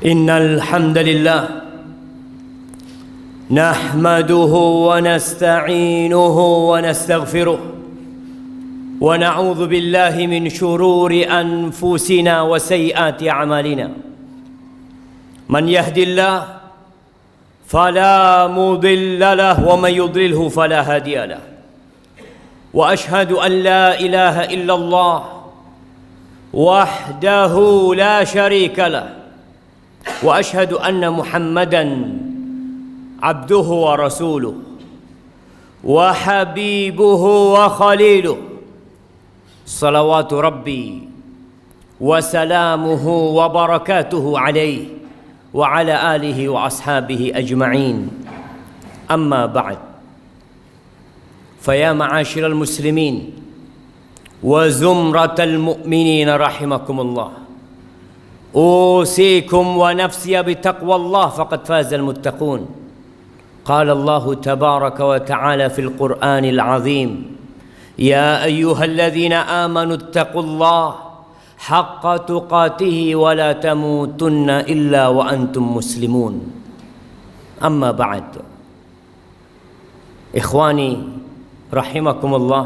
إن الحمد لله نحمده ونستعينه ونستغفره ونعوذ بالله من شرور أنفسنا وسيئات أعمالنا. من يهد الله فلا مضل له ومن يضلله فلا هادي له. وأشهد أن لا إله إلا الله وحده لا شريك له وأشهد أن محمدًا عبده ورسوله وحبيبه وخليله صلوات ربي وسلامه وبركاته عليه وعلى آله وأصحابه أجمعين. أما بعد، فيا معاشر المسلمين وزمرة المؤمنين رحمكم الله، أوصيكم ونفسي بتقوى الله فقد فاز المتقون. قال الله تبارك وتعالى في القرآن العظيم: يا أيها الذين آمنوا اتقوا الله حق تقاته ولا تموتن إلا وأنتم مسلمون. أما بعد، إخواني رحمكم الله,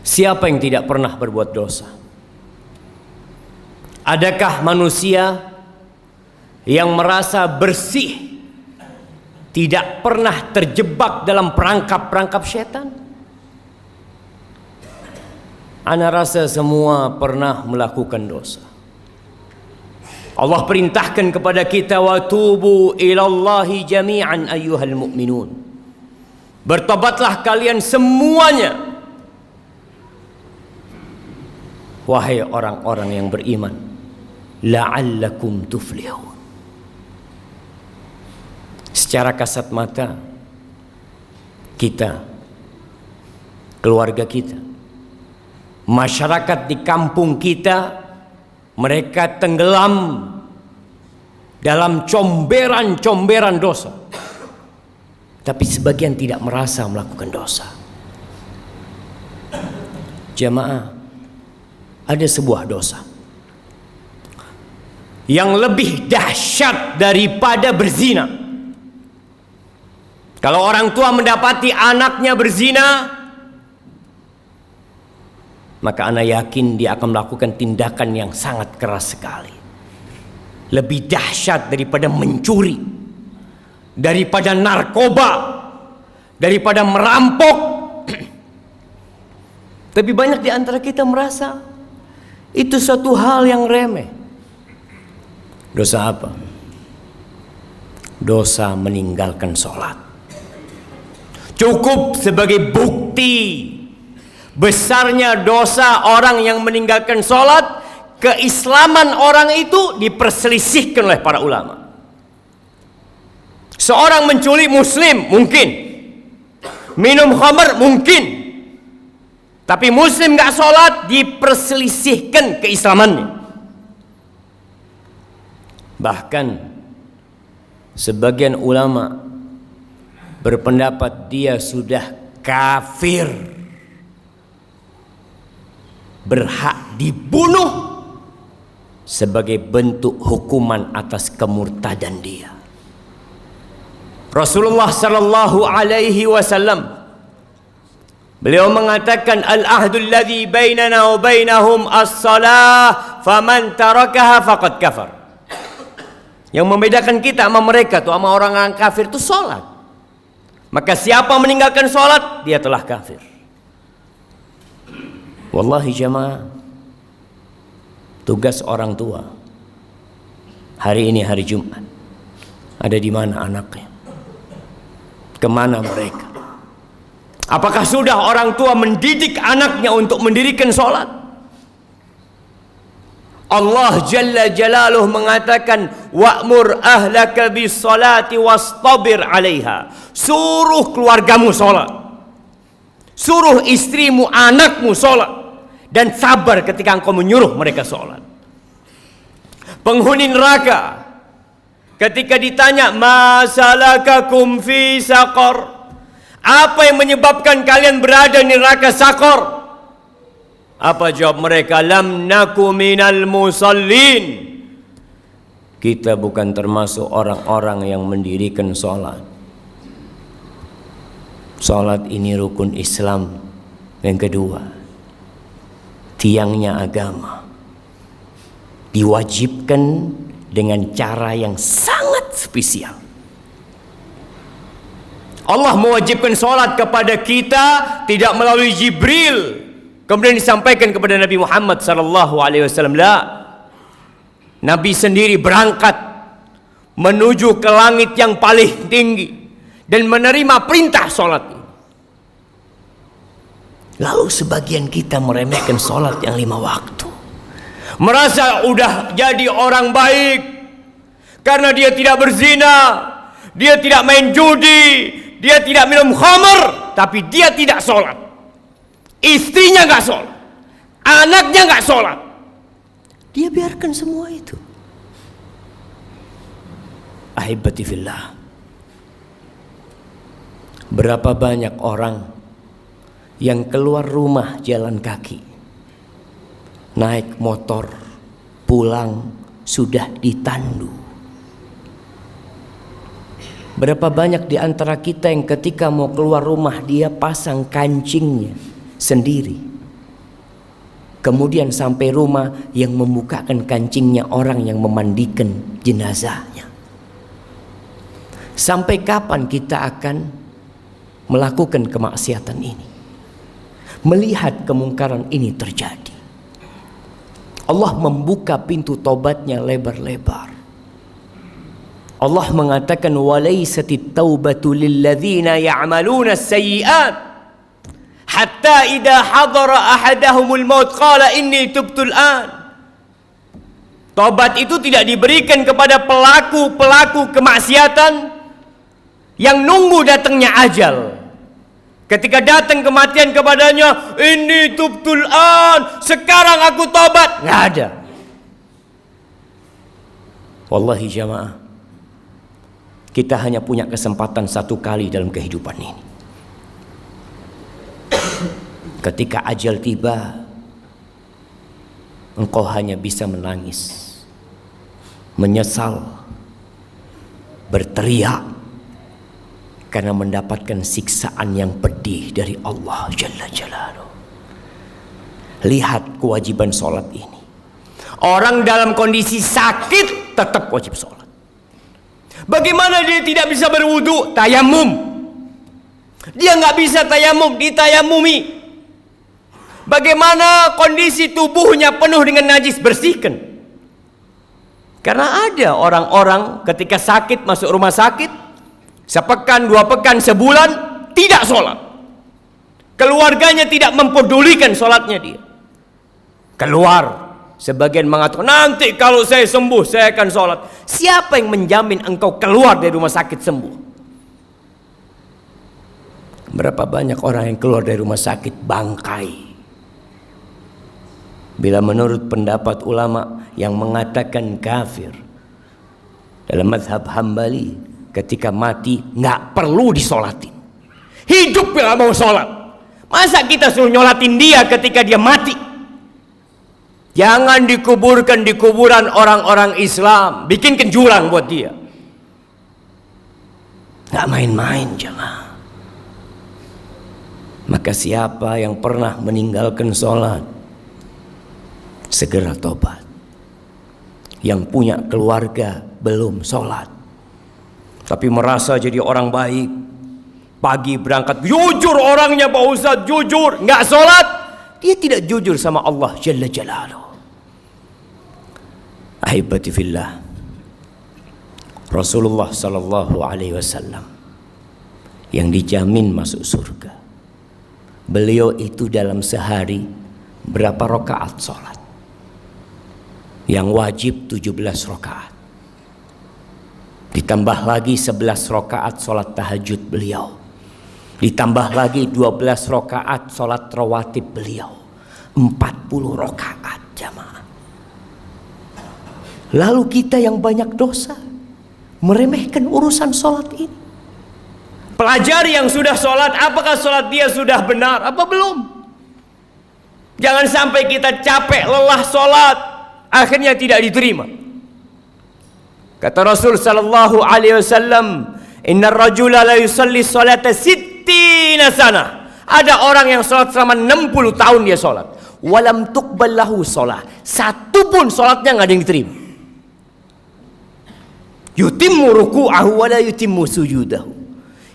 siapa yang tidak pernah berbuat dosa? Adakah manusia yang merasa bersih, tidak pernah terjebak dalam perangkap-perangkap setan? Ana rasa semua pernah melakukan dosa. Allah perintahkan kepada kita, wa tubu ilallahi jami'an ayyuhal mu'minun. Bertobatlah kalian semuanya, wahai orang-orang yang beriman, la'allakum tuflihun. Secara kasat mata, kita, keluarga kita, masyarakat di kampung kita, mereka tenggelam dalam comberan-comberan dosa. Tapi sebagian tidak merasa melakukan dosa. Jamaah, ada sebuah dosa yang lebih dahsyat daripada berzina. Kalau orang tua mendapati anaknya berzina, maka anak yakin dia akan melakukan tindakan yang sangat keras sekali. Lebih dahsyat daripada mencuri, daripada narkoba, daripada merampok. Tapi banyak di antara kita merasa itu suatu hal yang remeh. Dosa apa? Dosa meninggalkan sholat. Cukup sebagai bukti besarnya dosa orang yang meninggalkan sholat, keislaman orang itu diperselisihkan oleh para ulama. Seorang menculik muslim mungkin, minum khamr mungkin, tapi muslim gak sholat diperselisihkan keislamannya. Bahkan sebagian ulama berpendapat dia sudah kafir, berhak dibunuh sebagai bentuk hukuman atas kemurtadan dia. Rasulullah sallallahu alaihi wasallam, beliau mengatakan, al-ahdul ladzi bainana wa bainahum as-salah faman tarakaha faqad kafar. Yang membedakan kita sama mereka tuh, sama orang kafir itu salat. Maka siapa meninggalkan salat, dia telah kafir. Wallahi jamaah, tugas orang tua hari ini hari Jumat, ada di mana anaknya? Kemana mereka? Apakah sudah orang tua mendidik anaknya untuk mendirikan salat? Allah Jalla Jalaluh mengatakan, wa'mur ahlaka bis salati wastabir 'alaiha. Suruh keluargamu salat, suruh istrimu, anakmu salat, dan sabar ketika engkau menyuruh mereka salat. Penghuni neraka ketika ditanya, ma salakakum fi saqar, apa yang menyebabkan kalian berada di neraka Saqar? Apa jawab mereka? Lam naku minal musallin, kita bukan termasuk orang-orang yang mendirikan sholat. Sholat ini rukun Islam yang kedua, tiangnya agama, diwajibkan dengan cara yang sangat spesial. Allah mewajibkan sholat kepada kita tidak melalui Jibril kemudian disampaikan kepada Nabi Muhammad SAW. Nabi sendiri berangkat menuju ke langit yang paling tinggi dan menerima perintah sholat. Lalu sebagian kita meremehkan sholat yang 5 waktu, merasa udah jadi orang baik karena dia tidak berzina, dia tidak main judi, dia tidak minum khamr, tapi dia tidak sholat. Istrinya gak sholat, anaknya gak sholat, dia biarkan semua itu. Ahibati fillah, berapa banyak orang yang keluar rumah jalan kaki, naik motor, pulang sudah ditandu. Berapa banyak di antara kita yang ketika mau keluar rumah dia pasang kancingnya sendiri. Kemudian sampai rumah yang membukakan kancingnya orang yang memandikan jenazahnya. Sampai kapan kita akan melakukan kemaksiatan ini? Melihat kemungkaran ini terjadi, Allah membuka pintu tobatnya lebar-lebar. Allah mengatakan walaisatit taubatu lilladzina ya'maluna as-sayyi'at hatta idza hadara ahadahumul maut qala inni tubtul an. Tobat itu tidak diberikan kepada pelaku-pelaku kemaksiatan yang nunggu datangnya ajal. Ketika datang kematian kepadanya, inni tubtul an, sekarang aku tobat. Nggak ada. Wallahi jamaah, kita hanya punya kesempatan 1 kali dalam kehidupan ini. Ketika ajal tiba, engkau hanya bisa menangis, menyesal, berteriak karena mendapatkan siksaan yang pedih dari Allah Jalla Jalaluhu. Lihat kewajiban sholat ini. Orang dalam kondisi sakit tetap wajib sholat. Bagaimana dia tidak bisa berwudu? Tayamum. Dia nggak bisa tayamum, ditayamumi. Bagaimana kondisi tubuhnya penuh dengan najis? Bersihkan. Karena ada orang-orang ketika sakit masuk rumah sakit, sepekan, 2 pekan, sebulan tidak sholat. Keluarganya tidak mempedulikan sholatnya dia. Keluar, sebagian mengatakan nanti kalau saya sembuh saya akan sholat. Siapa yang menjamin engkau keluar dari rumah sakit sembuh? Berapa banyak orang yang keluar dari rumah sakit bangkai. Bila menurut pendapat ulama yang mengatakan kafir dalam mazhab Hambali, ketika mati nggak perlu disolatin. Hidup nggak mau sholat, masa kita suruh nyolatin dia ketika dia mati? Jangan dikuburkan di kuburan orang-orang Islam, bikinkan jurang buat dia. Nggak main-main jemaah. Maka siapa yang pernah meninggalkan sholat, segera tobat. Yang punya keluarga belum sholat, tapi merasa jadi orang baik, pagi berangkat jujur orangnya Pak Ustadz, jujur, nggak sholat, dia tidak jujur sama Allah Jalla Jalaluhu. Ahibati fillah, Rasulullah Sallallahu Alaihi Wasallam yang dijamin masuk surga, beliau itu dalam sehari berapa rakaat sholat? Yang wajib 17 rakaat, ditambah lagi 11 rakaat sholat tahajud beliau, ditambah lagi 12 rakaat sholat rawatib beliau, 40 rakaat jamaah. Lalu kita yang banyak dosa meremehkan urusan sholat ini. Pelajari yang sudah sholat, apakah sholat dia sudah benar apa belum? Jangan sampai kita capek lelah sholat, akhirnya tidak diterima. Kata Rasul sallallahu alaihi wasallam, "Innar rajula la yusalli salata sittina sana." Ada orang yang salat selama 60 tahun dia salat. Walam tuqbal lahu salat. Satu pun salatnya enggak ada yang diterima. Yutimmu ruku'ahu wa la yutimmu sujudahu.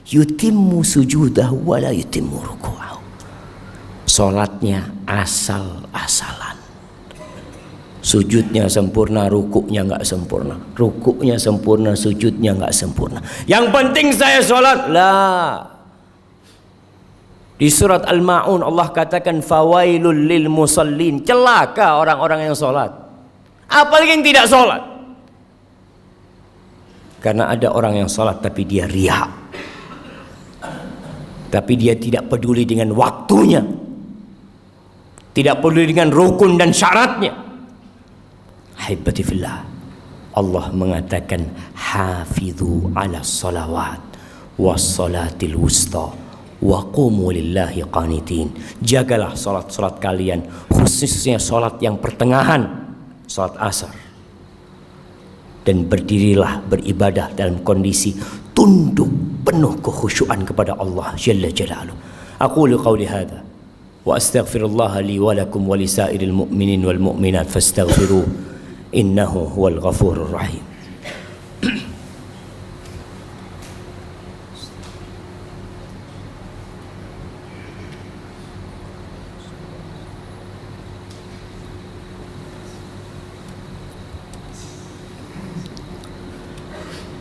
Yutimmu sujudahu wa la yutimmu ruku'ahu. Salatnya asal-asalan. Sujudnya sempurna, rukuknya enggak sempurna. Rukuknya sempurna, sujudnya enggak sempurna. Yang penting saya salat. Lah. Di surat Al-Ma'un Allah katakan fawailul lil musallin. Celaka orang-orang yang salat. Apalagi yang tidak salat. Karena ada orang yang salat tapi dia riya. Tapi dia tidak peduli dengan waktunya. Tidak peduli dengan rukun dan syaratnya. Haibati fillah, Allah mengatakan hafidhu ala salawat was salatil wusta wa qumu lillahi qanitin. Jagalah salat-salat kalian, khususnya salat yang pertengahan, salat asar. Dan berdirilah beribadah dalam kondisi tunduk penuh kekhusyuan kepada Allah Jalla Jalaluhu. Aqulu qawli hadha wa astaghfirullah li wa lakum wa lisairil mu'minin wal mu'minat fastaghfiruh innahu huwal ghafurur rahim.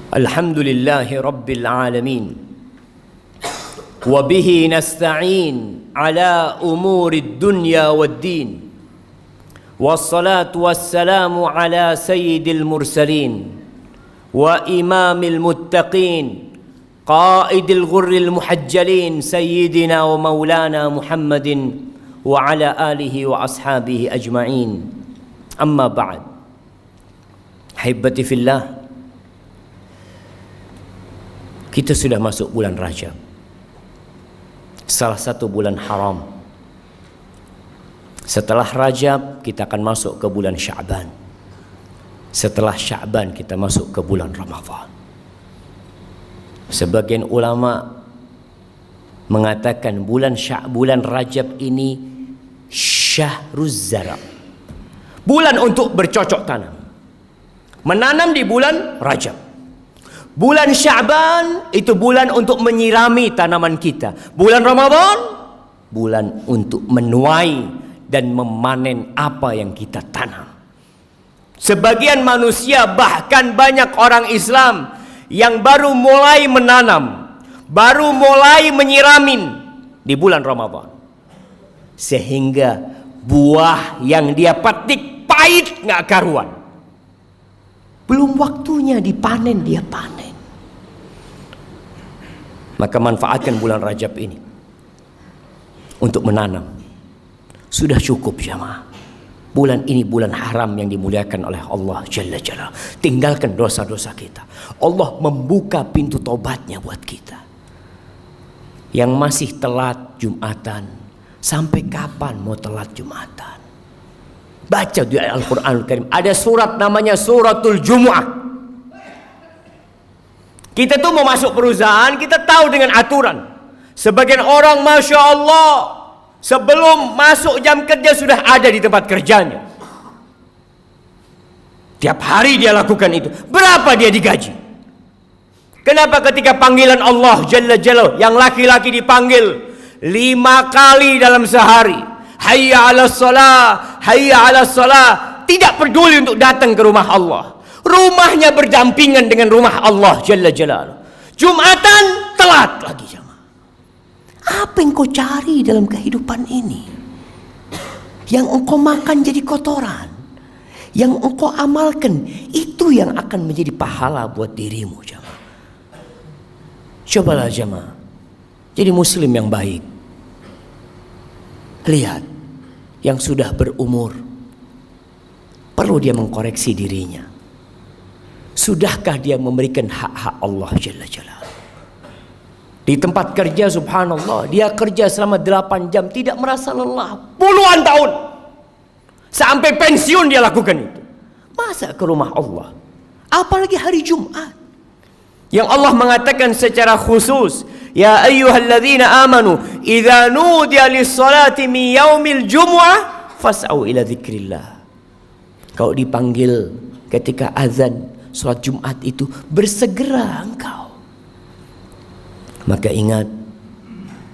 Alhamdulillahi rabbil alamin wa bihi nasta'in ala umurid dunya wad din. Wassalatu wassalamu ala sayyidil mursalin wa imamil muttaqin qaidil ghurril muhajjalin sayyidina wa maulana Muhammadin wa ala alihi wa ashabihi ajma'in. Amma ba'd. Haibati fillah, kita sudah masuk bulan Rajab, salah satu bulan haram. Setelah Rajab kita akan masuk ke bulan Sya'ban. Setelah Sya'ban kita masuk ke bulan Ramadan. Sebagian ulama mengatakan bulan Rajab ini syahruz zara', bulan untuk bercocok tanam, menanam di bulan Rajab. Bulan Sya'ban itu bulan untuk menyirami tanaman kita. Bulan Ramadan bulan untuk menuai dan memanen apa yang kita tanam. Sebagian manusia, bahkan banyak orang Islam yang baru mulai menanam, baru mulai menyiramin di bulan Ramadan, sehingga buah yang dia petik pahit nggak karuan. Belum waktunya dipanen, dia panen. Maka manfaatkan bulan Rajab ini untuk menanam. Sudah cukup jamaah. Bulan ini bulan haram yang dimuliakan oleh Allah Jalla Jalla. Tinggalkan dosa-dosa kita. Allah membuka pintu taubatnya buat kita. Yang masih telat Jumatan, sampai kapan mau telat Jumatan? Baca di Al-Quranul Karim. Ada surat namanya suratul Jumu'ah. Kita tuh mau masuk perusahaan, kita tahu dengan aturan. Sebagian orang Masya Allah, sebelum masuk jam kerja sudah ada di tempat kerjanya. Tiap hari dia lakukan itu. Berapa dia digaji? Kenapa ketika panggilan Allah Jalla Jalla, yang laki-laki dipanggil 5 kali dalam sehari, hayya 'alas shalah, hayya 'alas shalah, tidak peduli untuk datang ke rumah Allah. Rumahnya berdampingan dengan rumah Allah Jalla Jalla. Jumatan telat lagi. Apa yang kau cari dalam kehidupan ini? Yang engkau makan jadi kotoran, yang engkau amalkan, itu yang akan menjadi pahala buat dirimu jamaah. Cobalah jamaah jadi muslim yang baik. Lihat, yang sudah berumur perlu dia mengkoreksi dirinya. Sudahkah dia memberikan hak-hak Allah Jalla Jalla? Di tempat kerja subhanallah, dia kerja selama 8 jam tidak merasa lelah, puluhan tahun, sampai pensiun dia lakukan itu. Masa ke rumah Allah Apalagi hari Jumat, yang Allah mengatakan secara khusus, ya ayyuhalladzina amanu idza nudiya lis-salati min yaumil jumu'ah fas'au ila dzikrillah. Kau dipanggil ketika azan salat Jumat itu, bersegera engkau. Maka ingat,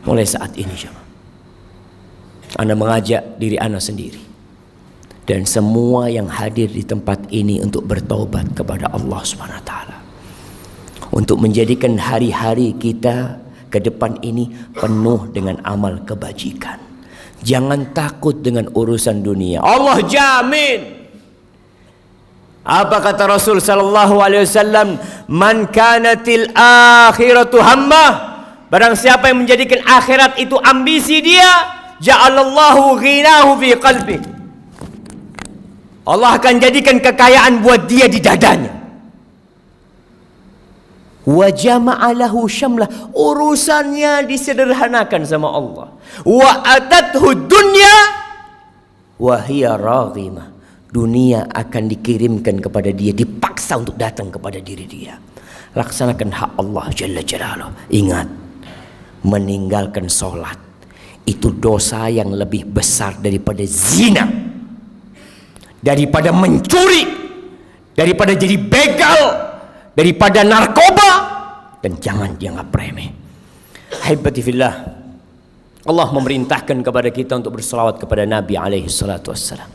mulai saat ini jemaah, Anda mengajak diri Anda sendiri dan semua yang hadir di tempat ini untuk bertaubat kepada Allah Subhanahu wa taala, untuk menjadikan hari-hari kita ke depan ini penuh dengan amal kebajikan. Jangan takut dengan urusan dunia. Allah jamin. Apa kata Rasul sallallahu alaihi wasallam? Man kanatil akhiratu hammah. Barang siapa yang menjadikan akhirat itu ambisi dia, ja'alallahu ghinahu fi qalbi. Allah akan jadikan kekayaan buat dia di dadanya. Wa jama'a lahu syamlah, urusannya disederhanakan sama Allah. Wa atathu dunya wa hiya raghimah, dunia akan dikirimkan kepada dia, dipaksa untuk datang kepada diri dia. Laksanakan hak Allah Jalla Jalaluh. Ingat, meninggalkan sholat itu dosa yang lebih besar daripada zina, daripada mencuri, daripada jadi begal, daripada narkoba, dan jangan dianggap remeh. Haibati fillah, Allah memerintahkan kepada kita untuk berselawat kepada Nabi alaihi salatu wassalam.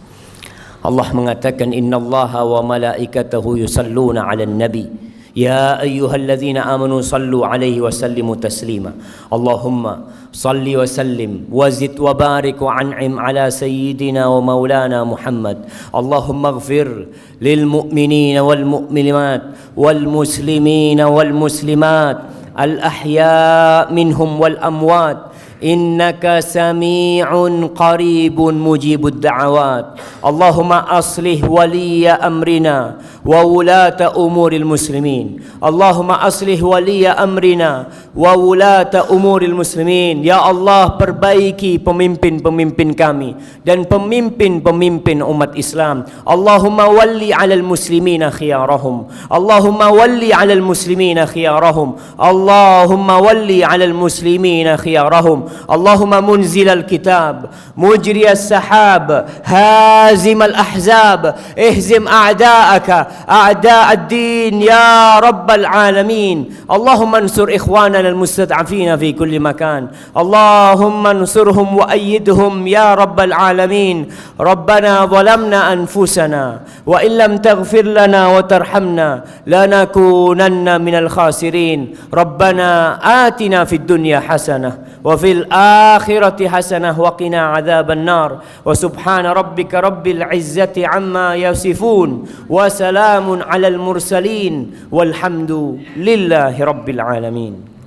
Allah mengatakan, innallaha wa malaikatahu yusalluna 'alan nabi ya ayyuhalladzina amanu sallu 'alaihi wa sallimu taslima. Allahumma salli wa sallim wa zid wa barik wa an'im ala sayyidina wa maulana Muhammad. Allahumma ighfir lil mu'minina wal mu'minat wal muslimina wal muslimat al ahya' minhum wal amwat innaka sami'un qaribun mujibud da'awat. Allahumma aslih waliya amrina wa wulata umuril muslimin. Allahumma aslih waliya amrina wa wulata umuril muslimin. Ya Allah, perbaiki pemimpin-pemimpin kami dan pemimpin-pemimpin umat Islam. Allahumma walli 'alal muslimina khiyarahum. Allahumma walli 'alal muslimina khiyarahum. Allahumma walli 'alal muslimina khiyarahum. Allahumma munzil al-kitab, mujri as-sahab, hazim al-ahzab, ihzim a'da'aka, a'da' ad-din ya rabbal alamin. Allahumma ansur ikhwanana al-mustad'afina fi kulli makan. Allahumma ansurhum wa ayyidhum ya rabbal alamin. Rabbana zalamna anfusana wa in lam taghfir lana wa tarhamna lanakunanna minal khasirin. Rabbana atina fid dunya hasanah wa fil akhirati hasanah wa qina adzaban nar. Wa subhana rabbika rabbil izzati amma yasifun wa salamun alal mursalin walhamdu lillahi rabbil alamin.